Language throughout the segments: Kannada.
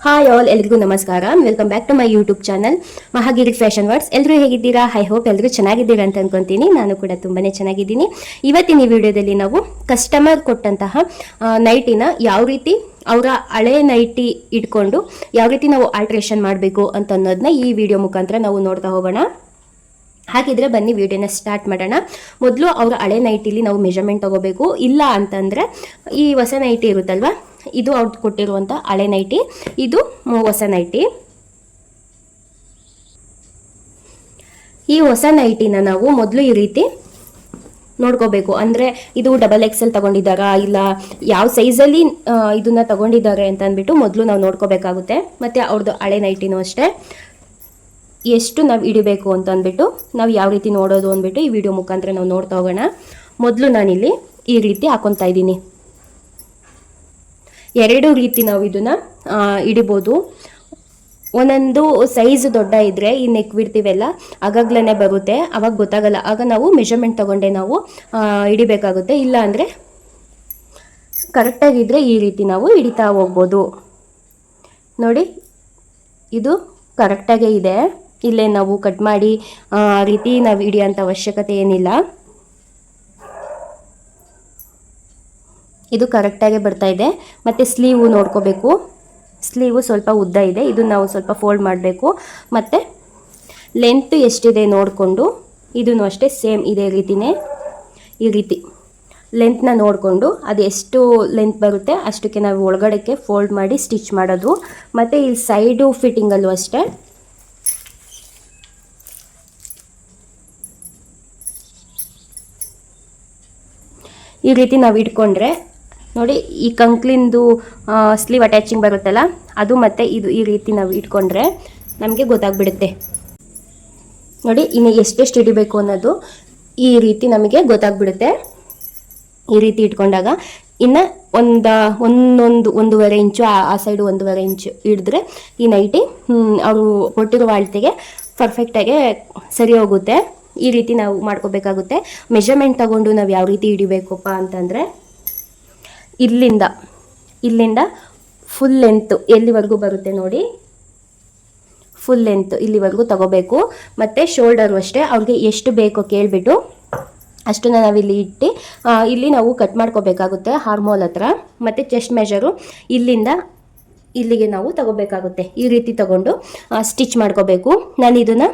ಹಾಯ್ ಆಲ್, ಎಲ್ರಿಗೂ ನಮಸ್ಕಾರ. Welcome back to my YouTube channel Mahagiri fashion words. ಎಲ್ಲರೂ ಹೇಗಿದ್ದೀರಾ? ಐ ಹೋಪ್ ಎಲ್ಲರೂ ಚೆನ್ನಾಗಿದ್ದೀರಾ ಅಂತ ಅನ್ಕೊಂತೀನಿ. ನಾನು ಕೂಡ ತುಂಬಾನೇ ಚೆನ್ನಾಗಿದ್ದೀನಿ. ಇವತ್ತಿನ ಈ ವಿಡಿಯೋದಲ್ಲಿ ನಾವು ಕಸ್ಟಮರ್ ಕೊಟ್ಟಂತಹ ನೈಟಿನ ಯಾವ ರೀತಿ ಅವರ ಹಳೆ ನೈಟಿ ಇಟ್ಕೊಂಡು ಯಾವ ರೀತಿ ನಾವು ಆಲ್ಟ್ರೇಷನ್ ಮಾಡಬೇಕು ಅಂತ ಅನ್ನೋದನ್ನ ಈ ವಿಡಿಯೋ ಮುಖಾಂತರ ನಾವು ನೋಡ್ತಾ ಹೋಗೋಣ. ಹಾಗಿದ್ರೆ ಬನ್ನಿ ವಿಡಿಯೋನ ಸ್ಟಾರ್ಟ್ ಮಾಡೋಣ. ಮೊದಲು ಅವರ ಹಳೆ ನೈಟಿಲಿ ನಾವು ಮೆಜರ್ಮೆಂಟ್ ತಗೋಬೇಕು. ಇಲ್ಲ ಅಂತಂದರೆ ಈ ಹೊಸ ನೈಟಿ ಇರುತ್ತಲ್ವ, ಇದು ಅವ್ರು ಕೊಟ್ಟಿರುವಂಥ ಹಳೆ ನೈಟಿ, ಇದು ಹೊಸ ನೈಟಿ. ಈ ಹೊಸ ನೈಟಿನ ನಾವು ಮೊದಲು ಈ ರೀತಿ ನೋಡ್ಕೋಬೇಕು. ಅಂದರೆ ಇದು ಡಬಲ್ XL ತಗೊಂಡಿದ್ದಾರಾ, ಇಲ್ಲ ಯಾವ ಸೈಜಲ್ಲಿ ಇದನ್ನ ತಗೊಂಡಿದ್ದಾರೆ ಅಂತ ಅಂದ್ಬಿಟ್ಟು ಮೊದಲು ನಾವು ನೋಡ್ಕೋಬೇಕಾಗುತ್ತೆ. ಮತ್ತು ಅವ್ರದ್ದು ಹಳೆ ನೈಟಿನೂ ಅಷ್ಟೇ ಎಷ್ಟು ನಾವು ಹಿಡಿಬೇಕು ಅಂತ ಅಂದ್ಬಿಟ್ಟು ನಾವು ಯಾವ ರೀತಿ ನೋಡೋದು ಅಂದ್ಬಿಟ್ಟು ಈ ವಿಡಿಯೋ ಮುಖಾಂತರ ನಾವು ನೋಡ್ತಾ ಹೋಗೋಣ. ಮೊದಲು ನಾನಿಲ್ಲಿ ಈ ರೀತಿ ಹಾಕೊತಾ ಇದ್ದೀನಿ. ಎರಡು ರೀತಿ ನಾವು ಇದನ್ನ ಹಿಡಿಬೋದು. ಒಂದೊಂದು ಸೈಜ್ ದೊಡ್ಡ ಇದ್ದರೆ ಈ ನೆಕ್ ಬಿಡ್ತೀವೆಲ್ಲ ಆಗಾಗ್ಲೇ ಬರುತ್ತೆ, ಅವಾಗ ಗೊತ್ತಾಗಲ್ಲ. ಆಗ ನಾವು ಮೆಷರ್ಮೆಂಟ್ ತಗೊಂಡೆ ನಾವು ಹಿಡಿಬೇಕಾಗುತ್ತೆ. ಇಲ್ಲ ಅಂದರೆ ಕರೆಕ್ಟಾಗಿದ್ದರೆ ಈ ರೀತಿ ನಾವು ಹಿಡಿತಾ ಹೋಗ್ಬೋದು. ನೋಡಿ, ಇದು ಕರೆಕ್ಟಾಗೇ ಇದೆ. ಇಲ್ಲೇ ನಾವು ಕಟ್ ಮಾಡಿ ಆ ರೀತಿ ನಾವು ಹಿಡಿಯೋಂಥ ಅವಶ್ಯಕತೆ ಏನಿಲ್ಲ. ಇದು ಕರೆಕ್ಟಾಗೆ ಬರ್ತಾ ಇದೆ. ಮತ್ತು ಸ್ಲೀವು ನೋಡ್ಕೋಬೇಕು. ಸ್ಲೀವು ಸ್ವಲ್ಪ ಉದ್ದ ಇದೆ, ಇದು ನಾವು ಸ್ವಲ್ಪ ಫೋಲ್ಡ್ ಮಾಡಬೇಕು. ಮತ್ತು ಲೆಂತ್ ಎಷ್ಟಿದೆ ನೋಡಿಕೊಂಡು ಇದೂ ಅಷ್ಟೇ ಸೇಮ್ ಇದೇ ರೀತಿಯೇ ಈ ರೀತಿ ಲೆಂತ್ನ ನೋಡಿಕೊಂಡು ಅದು ಎಷ್ಟು ಲೆಂತ್ ಬರುತ್ತೆ ಅಷ್ಟಕ್ಕೆ ನಾವು ಒಳಗಡೆಗೆ ಫೋಲ್ಡ್ ಮಾಡಿ ಸ್ಟಿಚ್ ಮಾಡೋದು. ಮತ್ತು ಈ ಸೈಡು ಫಿಟ್ಟಿಂಗಲ್ಲೂ ಅಷ್ಟೇ ಈ ರೀತಿ ನಾವು ಇಟ್ಕೊಂಡ್ರೆ ನೋಡಿ, ಈ ಕಂಕ್ಲಿಂದು ಸ್ಲೀವ್ ಅಟ್ಯಾಚಿಂಗ್ ಬರುತ್ತಲ್ಲ ಅದು, ಮತ್ತು ಇದು ಈ ರೀತಿ ನಾವು ಇಟ್ಕೊಂಡ್ರೆ ನಮಗೆ ಗೊತ್ತಾಗ್ಬಿಡುತ್ತೆ. ನೋಡಿ, ಇನ್ನು ಎಷ್ಟೆಷ್ಟು ಹಿಡಿಬೇಕು ಅನ್ನೋದು ಈ ರೀತಿ ನಮಗೆ ಗೊತ್ತಾಗ್ಬಿಡುತ್ತೆ. ಈ ರೀತಿ ಇಟ್ಕೊಂಡಾಗ ಇನ್ನು ಒಂದೂವರೆ ಇಂಚು ಆ ಸೈಡು 1.5 ಇಂಚು ಹಿಡಿದ್ರೆ ಈ ನೈಟಿ ಅವರು ಕೊಟ್ಟಿರುವ ಅಳತೆಗೆ ಪರ್ಫೆಕ್ಟಾಗಿ ಸರಿ ಹೋಗುತ್ತೆ. ಈ ರೀತಿ ನಾವು ಮಾಡ್ಕೋಬೇಕಾಗುತ್ತೆ. ಮೆಷರ್ಮೆಂಟ್ ತಗೊಂಡು ನಾವು ಯಾವ ರೀತಿ ಹಿಡಿಬೇಕಪ್ಪ ಅಂತಂದರೆ ಇಲ್ಲಿಂದ ಫುಲ್ ಲೆಂತ್ ಎಲ್ಲಿವರೆಗೂ ಬರುತ್ತೆ ನೋಡಿ, ಫುಲ್ ಲೆಂತ್ ಇಲ್ಲಿವರೆಗೂ ತಗೋಬೇಕು. ಮತ್ತು ಶೋಲ್ಡರು ಅಷ್ಟೇ ಅವ್ರಿಗೆ ಎಷ್ಟು ಬೇಕೋ ಕೇಳಿಬಿಟ್ಟು ಅಷ್ಟನ್ನು ನಾವಿಲ್ಲಿ ಇಟ್ಟು ಇಲ್ಲಿ ನಾವು ಕಟ್ ಮಾಡ್ಕೋಬೇಕಾಗುತ್ತೆ ಹಾರ್ಮೋಲ್ ಹತ್ರ. ಮತ್ತು ಚೆಸ್ಟ್ ಮೆಷರು ಇಲ್ಲಿಗೆ ನಾವು ತಗೋಬೇಕಾಗುತ್ತೆ. ಈ ರೀತಿ ತಗೊಂಡು ಸ್ಟಿಚ್ ಮಾಡ್ಕೋಬೇಕು. ನಾನು ಇದನ್ನು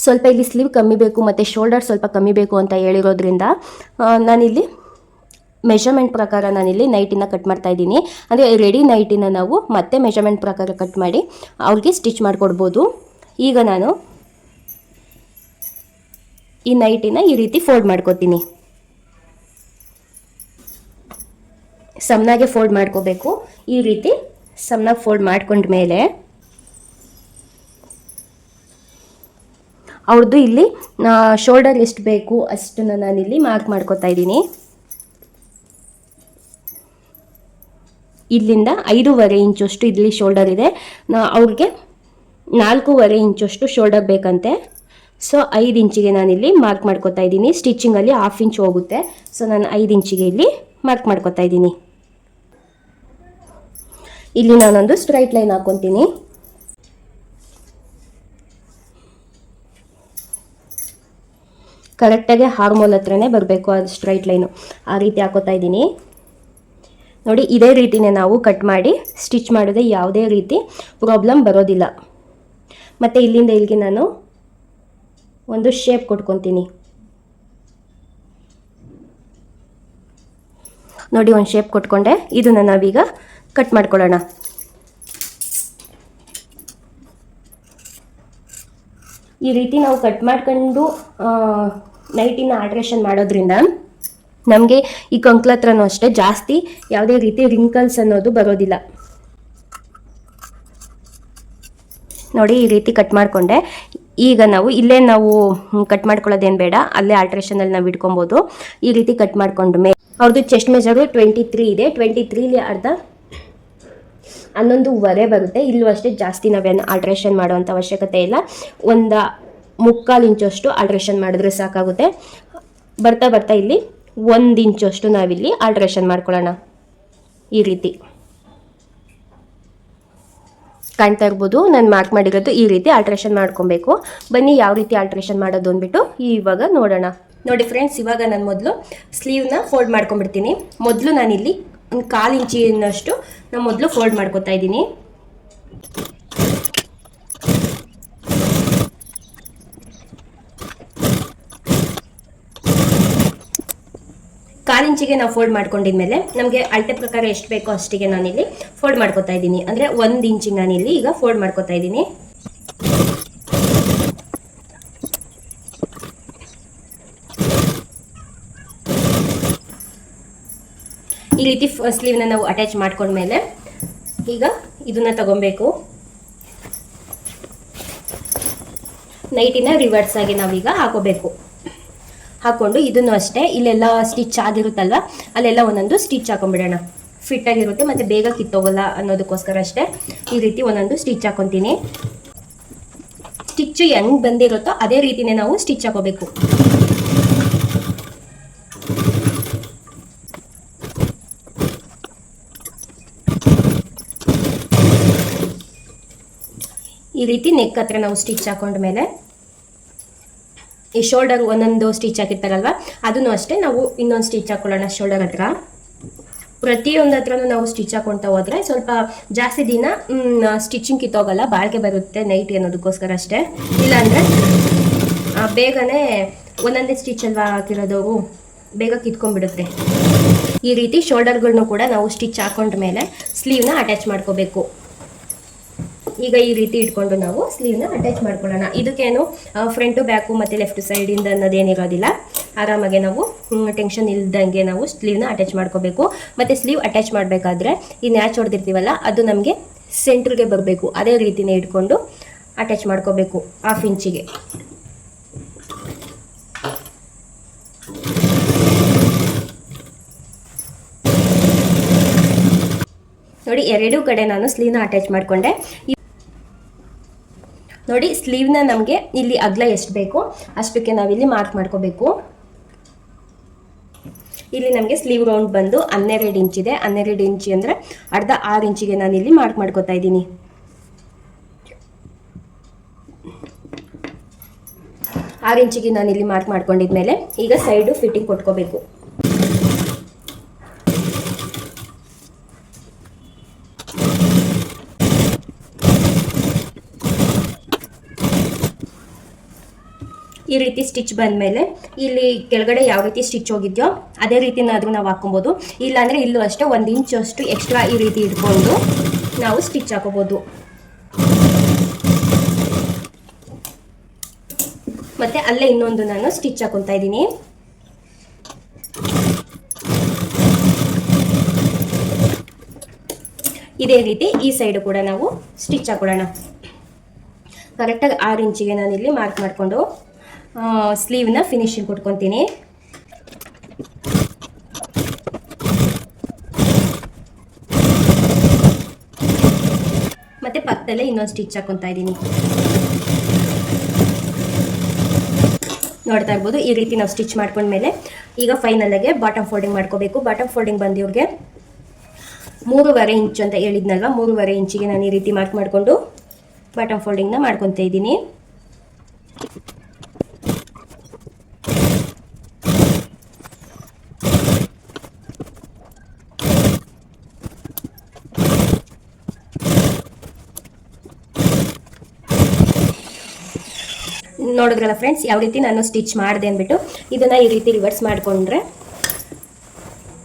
ಸ್ವಲ್ಪ ಇಲ್ಲಿ ಸ್ಲೀವ್ ಕಮ್ಮಿ ಬೇಕು ಮತ್ತು ಶೋಲ್ಡರ್ ಸ್ವಲ್ಪ ಕಮ್ಮಿ ಬೇಕು ಅಂತ ಹೇಳಿರೋದ್ರಿಂದ ನಾನಿಲ್ಲಿ ಮೆಷರ್ಮೆಂಟ್ ಪ್ರಕಾರ ನಾನಿಲ್ಲಿ ನೈಟಿನ ಕಟ್ ಮಾಡ್ತಾ ಇದ್ದೀನಿ. ಅಂದರೆ ರೆಡಿ ನೈಟಿನ ನಾವು ಮತ್ತೆ ಮೆಷರ್ಮೆಂಟ್ ಪ್ರಕಾರ ಕಟ್ ಮಾಡಿ ಅವ್ರಿಗೆ ಸ್ಟಿಚ್ ಮಾಡಿಕೊಡ್ಬೋದು. ಈಗ ನಾನು ಈ ನೈಟಿನ ಈ ರೀತಿ ಫೋಲ್ಡ್ ಮಾಡ್ಕೋತೀನಿ. ಸಮನಾಗೆ ಫೋಲ್ಡ್ ಮಾಡ್ಕೋಬೇಕು. ಈ ರೀತಿ ಸಮನಾಗಿ ಫೋಲ್ಡ್ ಮಾಡ್ಕೊಂಡ್ಮೇಲೆ ಅವ್ರದ್ದು ಇಲ್ಲಿ ಶೋಲ್ಡರ್ ಎಷ್ಟು ಬೇಕು ಅಷ್ಟನ್ನು ನಾನಿಲ್ಲಿ ಮಾರ್ಕ್ ಮಾಡ್ಕೋತಾ ಇದ್ದೀನಿ. ಇಲ್ಲಿಂದ 5.5 ಇಂಚಷ್ಟು ಇಲ್ಲಿ ಶೋಲ್ಡರ್ ಇದೆ. ಅವ್ರಿಗೆ 4.5 ಇಂಚಷ್ಟು ಶೋಲ್ಡರ್ ಬೇಕಂತೆ. ಸೊ 5 ಇಂಚಿಗೆ ನಾನಿಲ್ಲಿ ಮಾರ್ಕ್ ಮಾಡ್ಕೋತಾ ಇದ್ದೀನಿ. ಸ್ಟಿಚಿಂಗಲ್ಲಿ 1/2 ಇಂಚ್ ಹೋಗುತ್ತೆ. ಸೊ ನಾನು 5 ಇಂಚಿಗೆ ಇಲ್ಲಿ ಮಾರ್ಕ್ ಮಾಡ್ಕೋತಾ ಇದ್ದೀನಿ. ಇಲ್ಲಿ ನಾನೊಂದು ಸ್ಟ್ರೈಟ್ ಲೈನ್ ಹಾಕ್ಕೊತೀನಿ. ಕರೆಕ್ಟಾಗಿ ಹಾರ್ಮೋಲ್ ಹತ್ರನೇ ಬರಬೇಕು ಅದು ಸ್ಟ್ರೈಟ್ ಲೈನು. ಆ ರೀತಿ ಹಾಕೋತಾ ಇದ್ದೀನಿ. ನೋಡಿ, ಇದೇ ರೀತಿನೇ ನಾವು ಕಟ್ ಮಾಡಿ ಸ್ಟಿಚ್ ಮಾಡಿದ್ರೆ ಯಾವುದೇ ರೀತಿ ಪ್ರಾಬ್ಲಮ್ ಬರೋದಿಲ್ಲ. ಮತ್ತು ಇಲ್ಲಿಂದ ಇಲ್ಲಿಗೆ ನಾನು ಒಂದು ಶೇಪ್ ಕೊಟ್ಕೊತೀನಿ. ನೋಡಿ, ಒಂದು ಶೇಪ್ ಕೊಟ್ಕೊಂಡೆ. ಇದನ್ನು ನಾವೀಗ ಕಟ್ ಮಾಡ್ಕೊಳ್ಳೋಣ. ಈ ರೀತಿ ನಾವು ಕಟ್ ಮಾಡ್ಕೊಂಡು ನೈಟಿನ ಆಲ್ಟ್ರೇಷನ್ ಮಾಡೋದ್ರಿಂದ ನಮಗೆ ಈ ಕಂಕ್ಲ ಹತ್ರನೂ ಅಷ್ಟೇ ಜಾಸ್ತಿ ಯಾವುದೇ ರೀತಿ ರಿಂಕಲ್ಸ್ ಅನ್ನೋದು ಬರೋದಿಲ್ಲ. ನೋಡಿ, ಈ ರೀತಿ ಕಟ್ ಮಾಡಿಕೊಂಡೆ. ಈಗ ಇಲ್ಲೇ ನಾವು ಕಟ್ ಮಾಡ್ಕೊಳ್ಳೋದೇನು ಬೇಡ, ಅಲ್ಲೇ ಆಲ್ಟ್ರೇಷನಲ್ಲಿ ನಾವು ಇಟ್ಕೊಬೋದು. ಈ ರೀತಿ ಕಟ್ ಮಾಡ್ಕೊಂಡ್ಮೇಲೆ ಅವ್ರದ್ದು ಚೆಸ್ಟ್ ಮೆಜರು 23 ಇದೆ. 23ಲಿ ಅರ್ಧ 11.5 ಬರುತ್ತೆ. ಇಲ್ಲೂ ಅಷ್ಟೇ ಜಾಸ್ತಿ ನಾವೇನು ಆಲ್ಟ್ರೇಷನ್ ಮಾಡೋವಂಥ ಅವಶ್ಯಕತೆ ಇಲ್ಲ. 1/4 ಇಂಚಷ್ಟು ಆಲ್ಟ್ರೇಷನ್ ಮಾಡಿದ್ರೆ ಸಾಕಾಗುತ್ತೆ. ಬರ್ತಾ ಇಲ್ಲಿ 1 ಇಂಚಷ್ಟು ನಾವಿಲ್ಲಿ ಆಲ್ಟ್ರೇಷನ್ ಮಾಡ್ಕೊಳ್ಳೋಣ. ಈ ರೀತಿ ಕಾಣ್ತಾ ಇರ್ಬೋದು ನಾನು ಮಾರ್ಕ್ ಮಾಡಿರೋದು ಈ ರೀತಿ ಆಲ್ಟ್ರೇಷನ್ ಮಾಡ್ಕೊಬೇಕು. ಬನ್ನಿ ಯಾವ ರೀತಿ ಆಲ್ಟ್ರೇಷನ್ ಮಾಡೋದು ಅಂದ್ಬಿಟ್ಟು ಇವಾಗ ನೋಡೋಣ. ನೋಡಿ ಫ್ರೆಂಡ್ಸ್, ಇವಾಗ ನಾನು ಮೊದಲು ಸ್ಲೀವ್ನ ಫೋಲ್ಡ್ ಮಾಡ್ಕೊಂಡ್ಬಿಡ್ತೀನಿ. ಮೊದಲು ನಾನಿಲ್ಲಿ ಒಂದು 1/4 ಇಂಚಿನಷ್ಟು ನಾನು ಮೊದಲು ಫೋಲ್ಡ್ ಮಾಡ್ಕೊತಾ ಇದ್ದೀನಿ. ಕಾಲು ಇಂಚಿಗೆ ನಾವು ಫೋಲ್ಡ್ ಮಾಡ್ಕೊಂಡಿದ್ಮೇಲೆ ನಮಗೆ ಅಳತೆ ಪ್ರಕಾರ ಎಷ್ಟು ಬೇಕೋ ಅಷ್ಟಿಗೆ ನಾನಿಲ್ಲಿ ಫೋಲ್ಡ್ ಮಾಡ್ಕೊತಾ ಇದ್ದೀನಿ. ಅಂದರೆ 1 ಇಂಚಿಗೆ ನಾನಿಲ್ಲಿ ಈಗ ಫೋಲ್ಡ್ ಮಾಡ್ಕೊತಾ ಇದ್ದೀನಿ. ಈ ರೀತಿ ಸ್ಲೀವ್ನ ನಾವು ಅಟ್ಯಾಚ್ ಮಾಡ್ಕೊಂಡ್ಮೇಲೆ ಈಗ ಇದನ್ನ ತಗೊಬೇಕು. ನೈಟಿನ ರಿವರ್ಸ್ ಆಗಿ ನಾವೀಗ ಹಾಕೋಬೇಕು. ಹಾಕೊಂಡು ಇದನ್ನು ಅಷ್ಟೇ ಇಲ್ಲೆಲ್ಲ ಸ್ಟಿಚ್ ಆಗಿರುತ್ತಲ್ವ ಅಲ್ಲೆಲ್ಲ ಒಂದೊಂದು ಸ್ಟಿಚ್ ಹಾಕೊಂಡ್ಬಿಡೋಣ. ಫಿಟ್ ಆಗಿರುತ್ತೆ ಮತ್ತು ಬೇಗ ಕಿತ್ತೋಗಲ್ಲ ಅನ್ನೋದಕ್ಕೋಸ್ಕರ ಅಷ್ಟೇ ಈ ರೀತಿ ಒಂದೊಂದು ಸ್ಟಿಚ್ ಹಾಕೊತೀನಿ. ಸ್ಟಿಚ್ ಹೆಂಗೆ ಬಂದಿರುತ್ತೋ ಅದೇ ರೀತಿನೇ ನಾವು ಸ್ಟಿಚ್ ಹಾಕೋಬೇಕು. ಈ ರೀತಿ ನೆಕ್ ಹತ್ರ ನಾವು ಸ್ಟಿಚ್ ಹಾಕೊಂಡ್ಮೇಲೆ ಈ ಶೋಲ್ಡರ್ ಒಂದೊಂದು ಸ್ಟಿಚ್ ಹಾಕಿರ್ತಾರಲ್ವ ಅದನ್ನು ಅಷ್ಟೇ ನಾವು ಇನ್ನೊಂದು ಸ್ಟಿಚ್ ಹಾಕೊಳ್ಳೋಣ. ಶೋಲ್ಡರ್ ಹತ್ರ ಪ್ರತಿಯೊಂದು ಹತ್ರನೂ ನಾವು ಸ್ಟಿಚ್ ಹಾಕೊಳ್ತಾ ಹೋದ್ರೆ ಸ್ವಲ್ಪ ಜಾಸ್ತಿ ದಿನ ಸ್ಟಿಚಿಂಗ್ ಕಿತ್ತೋಗಲ್ಲ, ಬಾಳ್ಕೆ ಬರುತ್ತೆ ನೈಟ್ ಅನ್ನೋದಕ್ಕೋಸ್ಕರ ಅಷ್ಟೇ. ಇಲ್ಲಾಂದರೆ ಬೇಗನೆ ಒಂದೊಂದೇ ಸ್ಟಿಚ್ ಅಲ್ವಾ ಹಾಕಿರೋದವು ಬೇಗ ಕಿತ್ಕೊಂಡ್ಬಿಡುತ್ತೆ. ಈ ರೀತಿ ಶೋಲ್ಡರ್ಗಳನ್ನೂ ಕೂಡ ನಾವು ಸ್ಟಿಚ್ ಹಾಕೊಂಡ್ಮೇಲೆ ಸ್ಲೀವ್ನ ಅಟ್ಯಾಚ್ ಮಾಡ್ಕೋಬೇಕು. ಈಗ ಈ ರೀತಿ ಇಟ್ಕೊಂಡು ನಾವು ಸ್ಲೀವ್ನ ಅಟ್ಯಾಚ್ ಮಾಡ್ಕೊಳ್ಳೋಣ. ಇದಕ್ಕೇನು ಫ್ರಂಟು ಬ್ಯಾಕು ಮತ್ತು ಲೆಫ್ಟ್ ಸೈಡಿಂದ ಅನ್ನೋದೇನಿರೋದಿಲ್ಲ. ಆರಾಮಾಗೆ ನಾವು ಟೆನ್ಷನ್ ಇಲ್ದಂಗೆ ನಾವು ಸ್ಲೀವ್ನ ಅಟ್ಯಾಚ್ ಮಾಡ್ಕೋಬೇಕು. ಮತ್ತು ಸ್ಲೀವ್ ಅಟ್ಯಾಚ್ ಮಾಡಬೇಕಾದ್ರೆ ಈ ನ್ಯಾಚ್ ಹೊಡೆದಿರ್ತೀವಲ್ಲ ಅದು ನಮಗೆ ಸೆಂಟ್ರಿಗೆ ಬರಬೇಕು. ಅದೇ ರೀತಿನೇ ಇಟ್ಕೊಂಡು ಅಟ್ಯಾಚ್ ಮಾಡ್ಕೋಬೇಕು 1/2 ಇಂಚಿಗೆ. ನೋಡಿ ಎರಡೂ ಕಡೆ ನಾನು ಸ್ಲೀವ್ನ ಅಟ್ಯಾಚ್ ಮಾಡಿಕೊಂಡೆ. ನೋಡಿ ಸ್ಲೀವ್ನ ನಮಗೆ ಇಲ್ಲಿ ಅಗಲ ಎಷ್ಟು ಬೇಕೋ ಅಷ್ಟಕ್ಕೆ ನಾವಿಲ್ಲಿ ಮಾರ್ಕ್ ಮಾಡ್ಕೋಬೇಕು. ಇಲ್ಲಿ ನಮಗೆ ಸ್ಲೀವ್ ರೌಂಡ್ ಬಂದು 12 ಇಂಚಿದೆ. 12 ಇಂಚಿ ಅಂದರೆ ಅರ್ಧ 6 ಇಂಚಿಗೆ ನಾನಿಲ್ಲಿ ಮಾರ್ಕ್ ಮಾಡ್ಕೋತಾ ಇದ್ದೀನಿ. ಆರು ಇಂಚಿಗೆ ನಾನಿಲ್ಲಿ ಮಾರ್ಕ್ ಮಾಡ್ಕೊಂಡಿದ್ಮೇಲೆ ಈಗ ಸೈಡು ಫಿಟ್ಟಿಂಗ್ ಕೊಟ್ಕೋಬೇಕು. ಈ ರೀತಿ ಸ್ಟಿಚ್ ಬಂದಮೇಲೆ ಇಲ್ಲಿ ಕೆಳಗಡೆ ಯಾವ ರೀತಿ ಸ್ಟಿಚ್ ಹೋಗಿದ್ಯೋ ಅದೇ ರೀತಿನಾದರೂ ನಾವು ಹಾಕೊಬೋದು. ಇಲ್ಲಾಂದರೆ ಇಲ್ಲೂ ಅಷ್ಟೇ 1 ಇಂಚಷ್ಟು ಎಕ್ಸ್ಟ್ರಾ ಈ ರೀತಿ ಇಟ್ಕೊಂಡು ನಾವು ಸ್ಟಿಚ್ ಹಾಕೋಬೋದು. ಮತ್ತು ಅಲ್ಲೇ ಇನ್ನೊಂದು ನಾನು ಸ್ಟಿಚ್ ಹಾಕೊತಾ ಇದ್ದೀನಿ. ಇದೇ ರೀತಿ ಈ ಸೈಡು ಕೂಡ ನಾವು ಸ್ಟಿಚ್ ಹಾಕೊಳ್ಳೋಣ. ಕರೆಕ್ಟಾಗಿ 6 ಇಂಚಿಗೆ ನಾನಿಲ್ಲಿ ಮಾರ್ಕ್ ಮಾಡಿಕೊಂಡು ಸ್ಲೀವ್ನ ಫಿನಿಶಿಂಗ್ ಕೊಟ್ಕೊತೀನಿ. ಮತ್ತೆ ಪಕ್ಕದಲ್ಲೇ ಇನ್ನೊಂದು ಸ್ಟಿಚ್ ಹಾಕೊತಾ ಇದ್ದೀನಿ. ನೋಡ್ತಾ ಇರ್ಬೋದು ಈ ರೀತಿ ನಾವು ಸ್ಟಿಚ್ ಮಾಡ್ಕೊಂಡ್ಮೇಲೆ ಈಗ ಫೈನಲ್ಗೆ ಬಾಟಮ್ ಫೋಲ್ಡಿಂಗ್ ಮಾಡ್ಕೋಬೇಕು. ಬಾಟಮ್ ಫೋಲ್ಡಿಂಗ್ ಬಂದು ಇವ್ರಿಗೆ 3.5 ಇಂಚು ಅಂತ ಹೇಳಿದ್ನಲ್ವ, 3.5 ಇಂಚಿಗೆ ನಾನು ಈ ರೀತಿ ಮಾರ್ಕ್ ಮಾಡಿಕೊಂಡು ಬಾಟಮ್ ಫೋಲ್ಡಿಂಗ್ನ ಮಾಡ್ಕೊತಾ ಇದ್ದೀನಿ. ನೋಡಿದ್ರಲ್ಲ ಫ್ರೆಂಡ್ಸ್ ಯಾವ ರೀತಿ ನಾನು ಸ್ಟಿಚ್ ಮಾಡಿದೆ ಅಂದ್ಬಿಟ್ಟು. ಇದನ್ನು ಈ ರೀತಿ ರಿವರ್ಸ್ ಮಾಡಿಕೊಂಡ್ರೆ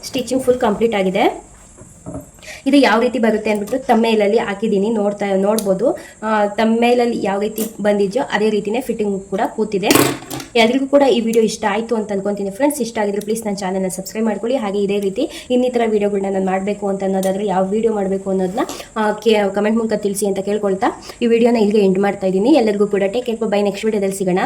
ಸ್ಟಿಚಿಂಗ್ ಫುಲ್ ಕಂಪ್ಲೀಟ್ ಆಗಿದೆ. ಇದು ಯಾವ ರೀತಿ ಬರುತ್ತೆ ಅಂದ್ಬಿಟ್ಟು ತಮ್ಮೇಲಲ್ಲಿ ಹಾಕಿದ್ದೀನಿ, ನೋಡ್ಬೋದು. ತಮ್ಮೇಲಲ್ಲಿ ಯಾವ ರೀತಿ ಬಂದಿದೆಯೋ ಅದೇ ರೀತಿನೇ ಫಿಟ್ಟಿಂಗ್ ಕೂಡ ಕೂತಿದೆ. ಎಲ್ಲರಿಗೂ ಕೂಡ ಈ ವಿಡಿಯೋ ಇಷ್ಟ ಆಯಿತು ಅಂತ ಅನ್ಕೊತೀನಿ ಫ್ರೆಂಡ್ಸ್. ಇಷ್ಟ ಆಗಿದ್ರೆ ಪ್ಲೀಸ್ ನನ್ನ ಚಾನಲ್ನ ಸಬ್ಸ್ಕ್ರೈಬ್ ಮಾಡ್ಕೊಳ್ಳಿ. ಹಾಗೆ ಇದೇ ರೀತಿ ಇನ್ನಿತರ ವೀಡಿಯೋಗಳನ್ನ ನಾನು ಮಾಡಬೇಕು ಅಂತ ಅನ್ನೋದಾದರೆ ಯಾವ ವಿಡಿಯೋ ಮಾಡಬೇಕು ಅನ್ನೋದನ್ನ ಕಮೆಂಟ್ ಮೂಲಕ ತಿಳಿಸಿ ಅಂತ ಕೇಳ್ಕೊಳ್ತಾ ಈ ವಿಡಿಯೋನ ಇಲ್ಲಿಗೆ ಎಂಡ್ ಮಾಡ್ತಾ ಇದ್ದೀನಿ. ಎಲ್ಲರಿಗೂ ಕೂಡ ಟೇಕ್ ಕೇರ್, ಬೈ. ನೆಕ್ಸ್ಟ್ ವಿಡಿಯೋದಲ್ಲಿ ಸಿಗೋಣ.